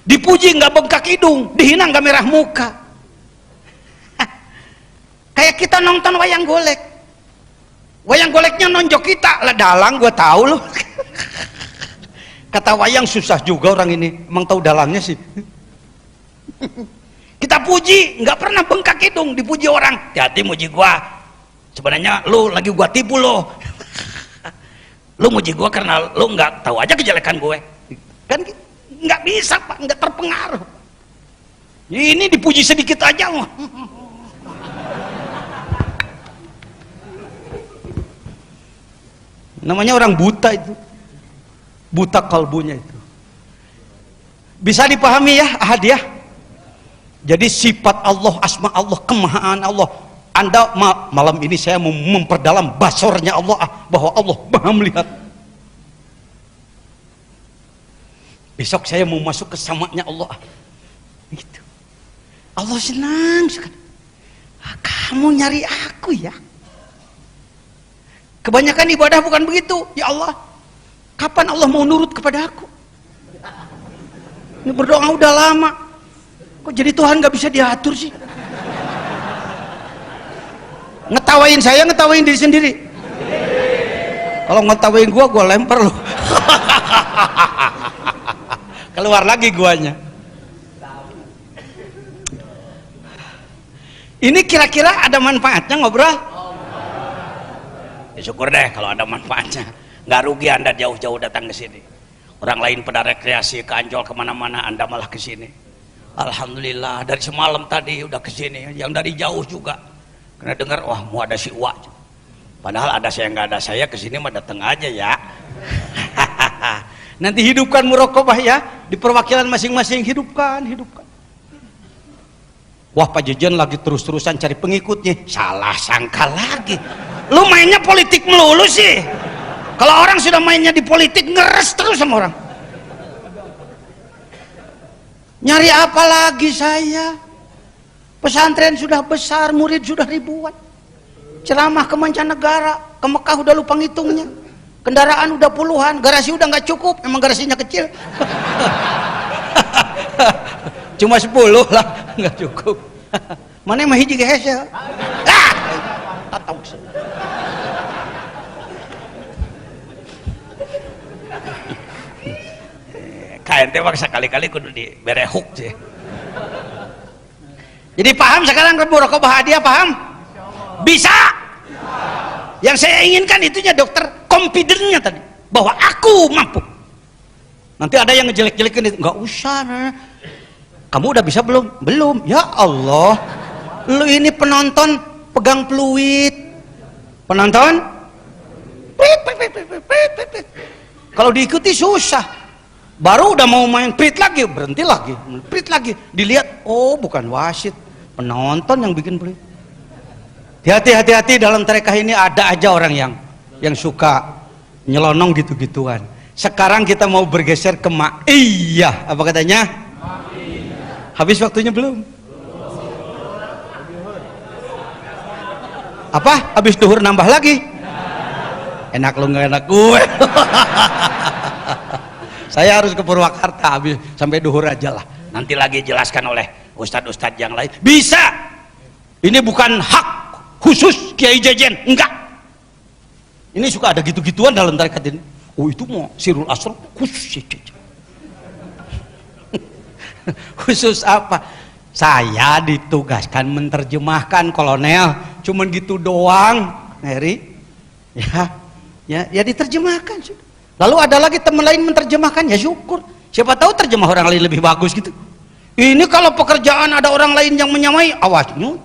Dipuji nggak bengkak hidung, dihina nggak merah muka. Kayak kita nonton wayang golek. Wayang goleknya nonjok kita, lah dalang gue tahu loh. Kata wayang susah juga orang ini, emang tahu dalangnya sih. Kita puji, nggak pernah bengkak hidung, dipuji orang. Hati-hati muji gua. Sebenarnya lu lagi gua tipu lo. Lu muji gua karena lu nggak tahu aja kejelekan gue. Kan nggak bisa Pak, nggak terpengaruh. Ini dipuji sedikit aja. Namanya orang buta itu, buta kalbunya itu. Bisa dipahami ya hadiah. Jadi sifat Allah, asma Allah, kemahaan Allah. Anda malam ini saya memperdalam basornya Allah, bahwa Allah maha melihat. Besok saya mau masuk ke samanya Allah. Gitu. Allah senang sekali. Kamu nyari aku ya. Kebanyakan ibadah bukan begitu. Ya Allah, kapan Allah mau nurut kepada aku? Ini berdoa udah lama, kok jadi Tuhan gak bisa diatur sih? Ngetawain saya, ngetawain diri sendiri. Kalau ngetawain gua lempar loh. Keluar lagi guanya. Ini kira-kira ada manfaatnya ngobrol? Ya syukur deh kalau ada manfaatnya. Nggak rugi Anda jauh-jauh datang ke sini. Orang lain pada rekreasi ke Ancol kemana-mana, Anda malah ke sini. Alhamdulillah, dari semalam tadi udah ke sini. Yang dari jauh juga. Karena dengar, wah mau ada si Uwa. Padahal ada saya nggak ada saya, ke sini mah datang aja ya. Nanti hidupkan muraqabah ya, di perwakilan masing-masing hidupkan. Wah Pak Jejen lagi terus-terusan cari pengikutnya. Salah sangka lagi. Lu mainnya politik melulu sih. Kalau orang sudah mainnya di politik, ngeres terus sama orang. Nyari apa lagi saya? Pesantren sudah besar, murid sudah ribuan. Ceramah ke mancanegara, ke Mekah udah lupa ngitungnya. Kendaraan udah puluhan, garasi udah nggak cukup, emang garasinya kecil. Cuma 10 lah, nggak cukup. Mana mah hiji gehes ya? Tahu sih. KNT maksa kali-kali kudu dibere hook sih. Jadi paham sekarang muraqabah hadiah, paham? Bisa. Yang saya inginkan itunya dokter, confident-nya tadi, bahwa aku mampu. Nanti ada yang ngejelek-jelekin itu, nggak usah. Kamu udah bisa belum? Belum. Ya Allah, lu ini penonton pegang peluit. Penonton? Kalau diikuti susah. Baru udah mau main prit lagi, berhenti lagi, prit lagi. Dilihat, oh bukan wasit, penonton yang bikin pelit. Hati-hati dalam tarekah ini ada aja orang yang suka nyelonong gitu-gituan. Sekarang kita mau bergeser ke ma'iyah. Apa katanya? Habis waktunya belum? Apa? Habis duhur nambah lagi? Enak lu nggak enak gue. Saya harus ke Purwakarta habis sampai duhur aja lah. Nanti lagi jelaskan oleh ustadz-ustadz yang lain. Bisa. Ini bukan hak khusus Kiai Jejen, enggak. Ini suka ada gitu-gituan dalam tarekat ini. Oh itu mau sirul asr khusus. Khusus apa? Saya ditugaskan menerjemahkan, kolonel. Cuman gitu doang, Mary. Ya diterjemahkan. Lalu ada lagi teman lain menerjemahkan, ya syukur. Siapa tahu terjemah orang lain lebih bagus gitu. Ini kalau pekerjaan ada orang lain yang menyamai, awas nyut.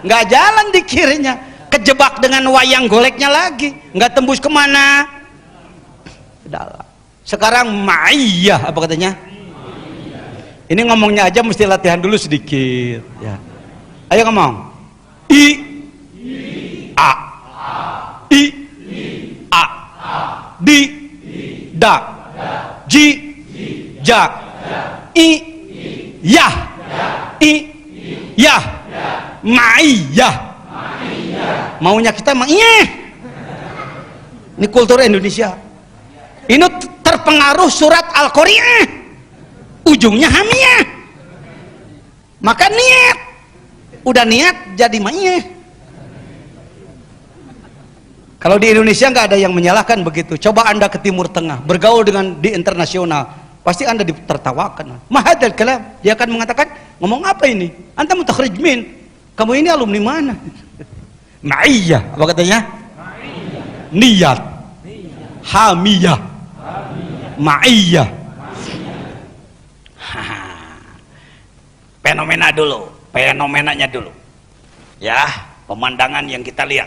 Nggak jalan dikirnya, kejebak dengan wayang goleknya lagi, nggak tembus kemana. Sekarang ma'iyah, apa katanya? Ini ngomongnya aja mesti latihan dulu sedikit. Ya. Ayo ngomong. A di da ji ja ya ya ma'iyah. Maunya kita ma'iyah. Ini kultur Indonesia. Ini terpengaruh surat Al-Qari'ah, ujungnya hamiyah. Maka niat, udah niat jadi ma'iyah. Kalau di Indonesia nggak ada yang menyalahkan begitu. Coba Anda ke Timur Tengah, bergaul dengan di internasional, pasti Anda ditertawakan. Mahadal kalam, dia akan mengatakan, ngomong apa ini? Anta mutakhrij min, kamu ini alumni mana? Ma'iyah, apa katanya? Niat, hamiyah, ma'iyah. Fenomena dulu, fenomenanya dulu. Ya, pemandangan yang kita lihat.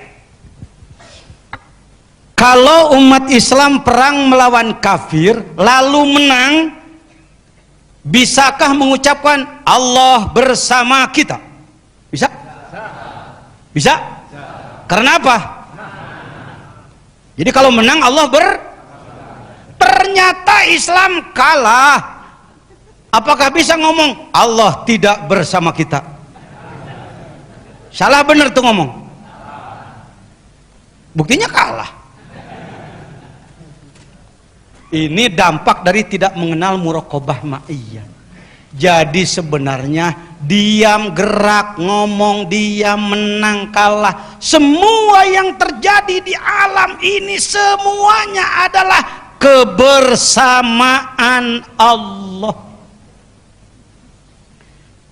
Kalau umat Islam perang melawan kafir lalu menang, bisakah mengucapkan Allah bersama kita? Bisa? Bisa? Karena apa? Jadi kalau menang Allah ternyata Islam kalah. Apakah bisa ngomong Allah tidak bersama kita? Salah bener tuh ngomong. Buktinya kalah. Ini dampak dari tidak mengenal muraqabah ma'iyah. Jadi sebenarnya diam, gerak, ngomong, diam, menang, kalah, semua yang terjadi di alam ini semuanya adalah kebersamaan Allah.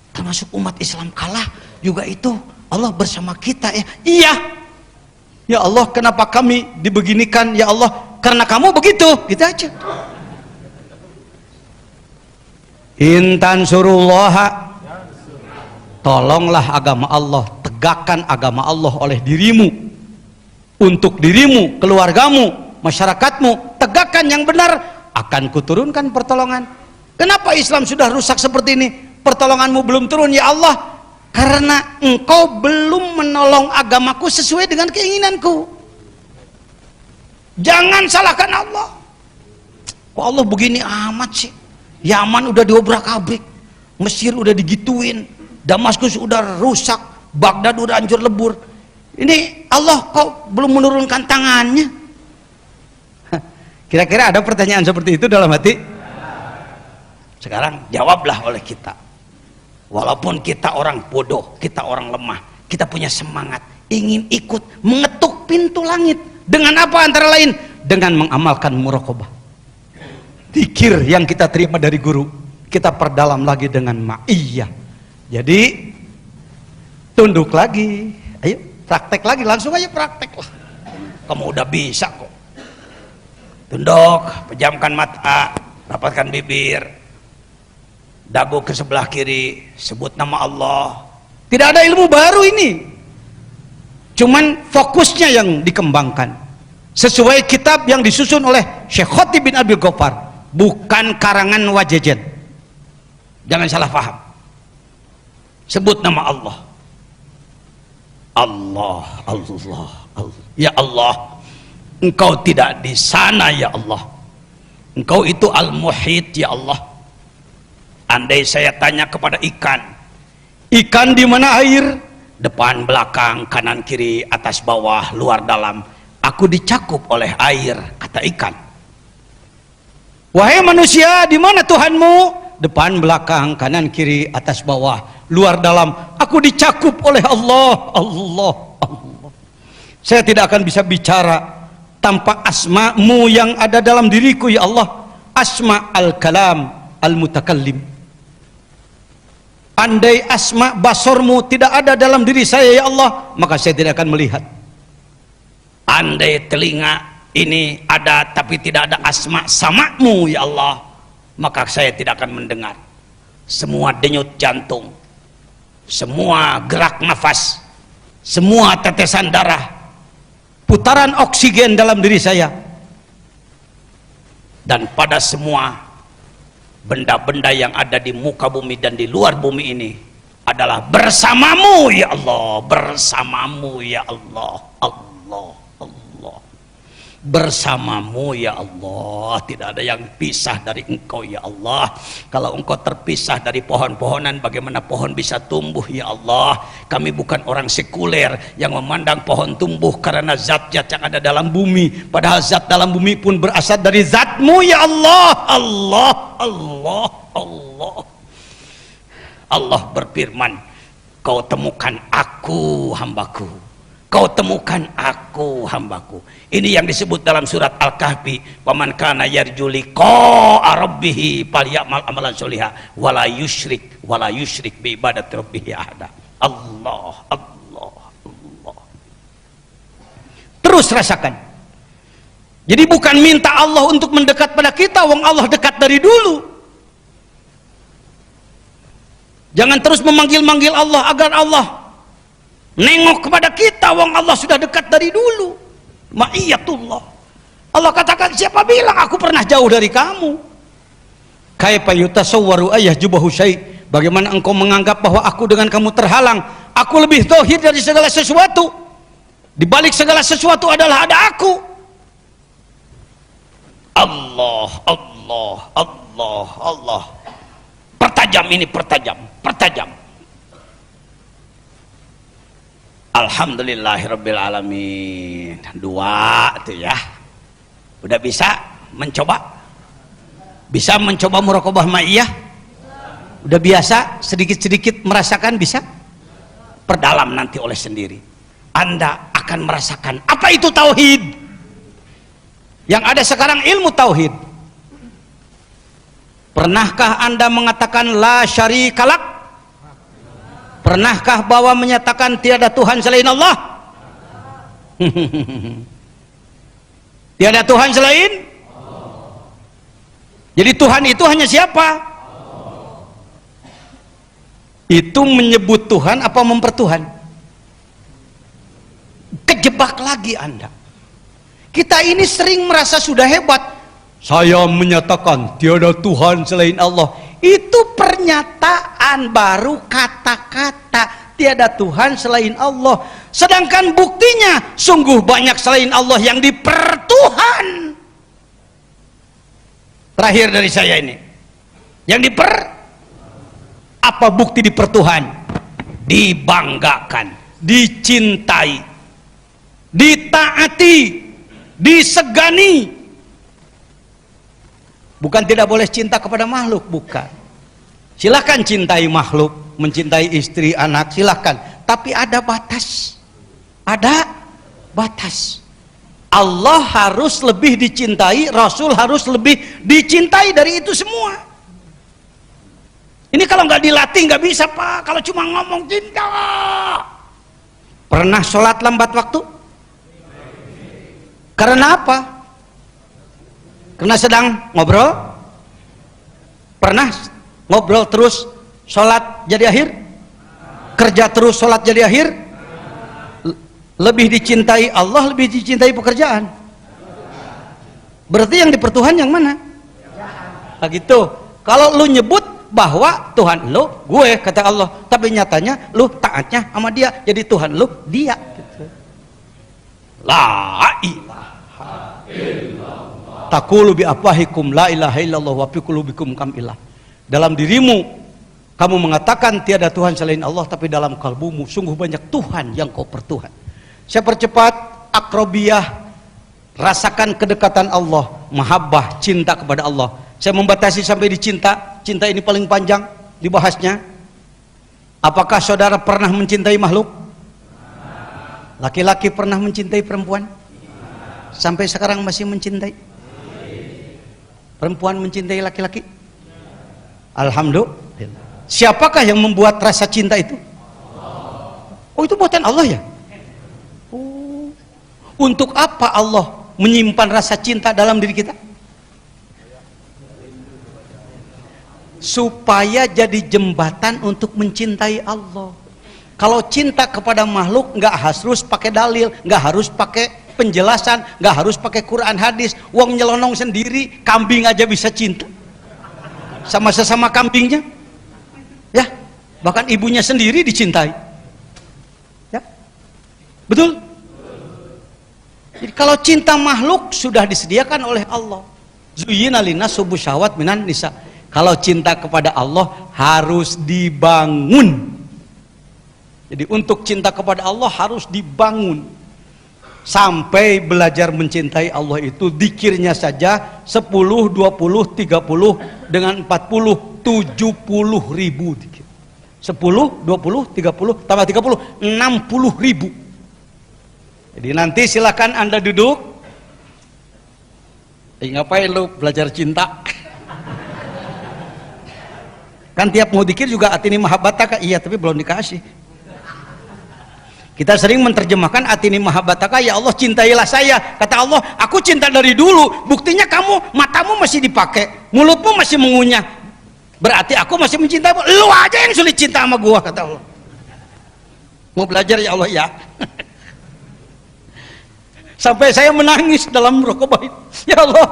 Termasuk umat Islam kalah juga itu Allah bersama kita ya. Iya. Ya Allah, kenapa kami dibeginikan? Ya Allah, karena kamu begitu, gitu aja. Intan surullaha, tolonglah agama Allah, tegakkan agama Allah oleh dirimu, untuk dirimu, keluargamu, masyarakatmu, tegakkan yang benar, akan kuturunkan pertolongan. Kenapa Islam sudah rusak seperti ini, pertolonganmu belum turun? Ya Allah, karena engkau belum menolong agamaku sesuai dengan keinginanku. Jangan salahkan Allah. Kok Allah begini amat sih? Yaman udah diobrak-abrik, Mesir udah digituin, Damaskus udah rusak, Baghdad udah hancur lebur. Ini Allah kok belum menurunkan tangannya? Kira-kira ada pertanyaan seperti itu dalam hati? Sekarang jawablah oleh kita. Walaupun kita orang bodoh, kita orang lemah, kita punya semangat, ingin ikut mengetuk pintu langit. Dengan apa antara lain? Dengan mengamalkan muraqabah. Zikir yang kita terima dari guru, kita perdalam lagi dengan ma'iyah. Jadi tunduk lagi, ayo praktek lagi, langsung aja praktek lah. Kamu udah bisa kok. Tunduk, pejamkan mata, rapatkan bibir, dagu ke sebelah kiri, sebut nama Allah. Tidak ada ilmu baru ini, cuman fokusnya yang dikembangkan sesuai kitab yang disusun oleh Syekh Khatib bin Abdul Ghaffar, bukan karangan Wajejen. Jangan salah paham. Sebut nama Allah. Allah, Allah, Allah. Ya Allah, Engkau tidak di sana ya Allah. Engkau itu Al-Muhit ya Allah. Andai saya tanya kepada ikan, ikan di mana air? Depan, belakang, kanan, kiri, atas, bawah, luar, dalam. Aku dicakup oleh air, kata ikan. Wahai manusia, di mana Tuhanmu? Depan, belakang, kanan, kiri, atas, bawah, luar, dalam. Aku dicakup oleh Allah. Allah, Allah. Saya tidak akan bisa bicara tanpa asma-Mu yang ada dalam diriku ya Allah. Asma al-kalam al-mutakallim. Andai asma basarmu tidak ada dalam diri saya ya Allah, maka saya tidak akan melihat. Andai telinga ini ada tapi tidak ada asma sama-Mu ya Allah, maka saya tidak akan mendengar. Semua denyut jantung, semua gerak nafas, semua tetesan darah, putaran oksigen dalam diri saya, dan pada semua benda-benda yang ada di muka bumi dan di luar bumi ini adalah bersama-Mu ya Allah. Bersama-Mu ya Allah. Allah, Allah. Bersama-Mu ya Allah. Tidak ada yang pisah dari Engkau ya Allah. Kalau Engkau terpisah dari pohon-pohonan, bagaimana pohon bisa tumbuh ya Allah? Kami bukan orang sekuler yang memandang pohon tumbuh karena zat-zat yang ada dalam bumi, padahal zat dalam bumi pun berasal dari zat-Mu ya Allah. Allah, Allah, Allah. Allah berfirman, kau temukan aku hambaku, kau temukan aku hambaku. Ini yang disebut dalam surat Al-Kahfi, paman kana yarju liqa'a rabbih falyamal amalan sholiha wala yusyrik bi ibadati rabbih ahada. Allah, Allah, Allah. Terus rasakan. Jadi bukan minta Allah untuk mendekat pada kita, wong Allah dekat dari dulu. Jangan terus memanggil-manggil Allah agar Allah nengok kepada kita, wong Allah sudah dekat dari dulu. Ma'iyatullah. Allah katakan, siapa bilang aku pernah jauh dari kamu? Kaifa yutasawwaru ayyahjubahu syai'. Bagaimana engkau menganggap bahwa aku dengan kamu terhalang? Aku lebih tauhid dari segala sesuatu. Di balik segala sesuatu adalah ada aku. Allah, Allah, Allah, Allah. Pertajam ini, pertajam, pertajam. Alhamdulillahirabbil alamin. Dua tuh ya. Udah bisa mencoba? Bisa mencoba muraqabah ma'iyah? Udah biasa sedikit-sedikit merasakan? Bisa? Perdalam nanti oleh sendiri. Anda akan merasakan apa itu tauhid. Yang ada sekarang ilmu tauhid. Pernahkah Anda mengatakan la syarikalak? Pernahkah bahwa menyatakan tiada Tuhan selain Allah? Tiada Tuhan selain? Jadi Tuhan itu hanya siapa? Itu menyebut Tuhan apa mempertuhan? Kejebak lagi Anda. Kita ini sering merasa sudah hebat. Saya menyatakan tiada Tuhan selain Allah. Itu pernyataan baru, kata-kata. Tiada Tuhan selain Allah. Sedangkan buktinya sungguh banyak selain Allah yang dipertuhan. Terakhir dari saya ini. Yang apa bukti dipertuhan? Dibanggakan, dicintai, ditaati, disegani. Bukan tidak boleh cinta kepada makhluk, bukan. Silahkan cintai makhluk, mencintai istri, anak, silahkan. Tapi ada batas. Ada batas. Allah harus lebih dicintai, Rasul harus lebih dicintai dari itu semua. Ini kalau nggak dilatih nggak bisa Pak. Kalau cuma ngomong cinta. Pernah sholat lambat waktu? Karena apa? Karena sedang ngobrol? Pernah ngobrol terus sholat jadi akhir? Kerja terus sholat jadi akhir? Lebih dicintai Allah, lebih dicintai pekerjaan. Berarti yang dipertuhan yang mana? Nah gitu. Kalau lu nyebut bahwa Tuhan lu gue, kata Allah, tapi nyatanya lu taatnya sama dia, jadi Tuhan lu dia gitu. La ilaha Taqulu bi afwahikum la ilaha illallah wa fi qulubikum kamillah. Dalam dirimu kamu mengatakan tiada Tuhan selain Allah, tapi dalam kalbumu sungguh banyak Tuhan yang kau pertuhan. Saya percepat akrobiyah, rasakan kedekatan Allah, mahabbah, cinta kepada Allah. Saya membatasi sampai di cinta. Cinta ini paling panjang dibahasnya. Apakah saudara pernah mencintai makhluk? Laki-laki pernah mencintai perempuan? Sampai sekarang masih mencintai? Perempuan mencintai laki-laki? Alhamdulillah. Siapakah yang membuat rasa cinta itu? Oh, itu buatan Allah ya? Oh. Untuk apa Allah menyimpan rasa cinta dalam diri kita? Supaya jadi jembatan untuk mencintai Allah. Kalau cinta kepada makhluk nggak harus pakai dalil, nggak harus pakai penjelasan, nggak harus pakai Quran hadis. Wong nyelonong sendiri, kambing aja bisa cinta sama sesama kambingnya, ya. Bahkan ibunya sendiri dicintai, ya. Betul. Jadi kalau cinta makhluk sudah disediakan oleh Allah. Zuyyina linnas hubbu syahwat minan nisa. Kalau cinta kepada Allah harus dibangun. Jadi untuk cinta kepada Allah harus dibangun. Sampai belajar mencintai Allah itu dikirnya saja 10, 20, 30 dengan 40, 70 ribu dikir. 10, 20, 30 tambah 30, 60 ribu. Jadi nanti silakan Anda duduk. Ngapain lu belajar cinta? Kan tiap mau dikir juga atini mahabbataka, iya, tapi belum dikasih. Kita sering menerjemahkan atini mahabbataka, ya Allah cintailah saya. Kata Allah, aku cinta dari dulu. Buktinya kamu, matamu masih dipakai, mulutmu masih mengunyah. Berarti aku masih mencintai. Lu aja yang sulit cinta sama gua, kata Allah. Mau belajar ya Allah ya. Sampai saya menangis dalam rukubah. Ya Allah,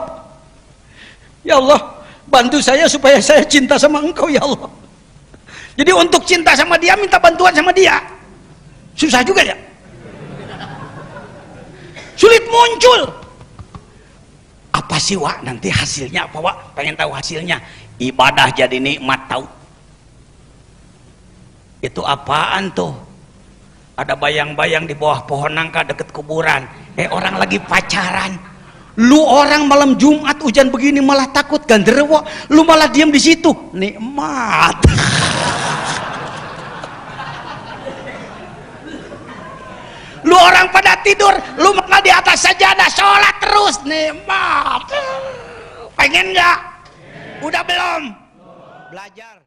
ya Allah, bantu saya supaya saya cinta sama engkau ya Allah. Jadi untuk cinta sama dia minta bantuan sama dia. Susah juga ya. Sulit muncul. Apa sih Wak nanti hasilnya apa Wak? Pengen tahu hasilnya. Ibadah jadi nikmat tahu. Itu apaan tuh? Ada bayang-bayang di bawah pohon nangka deket kuburan. Orang lagi pacaran. Lu orang malam Jumat hujan begini malah takut ganderewo, lu malah diam di situ, nikmat. Lu orang pada tidur, lu malah di atas sajadah sholat terus, nikmat. Pengen nggak? Udah belum? Belajar.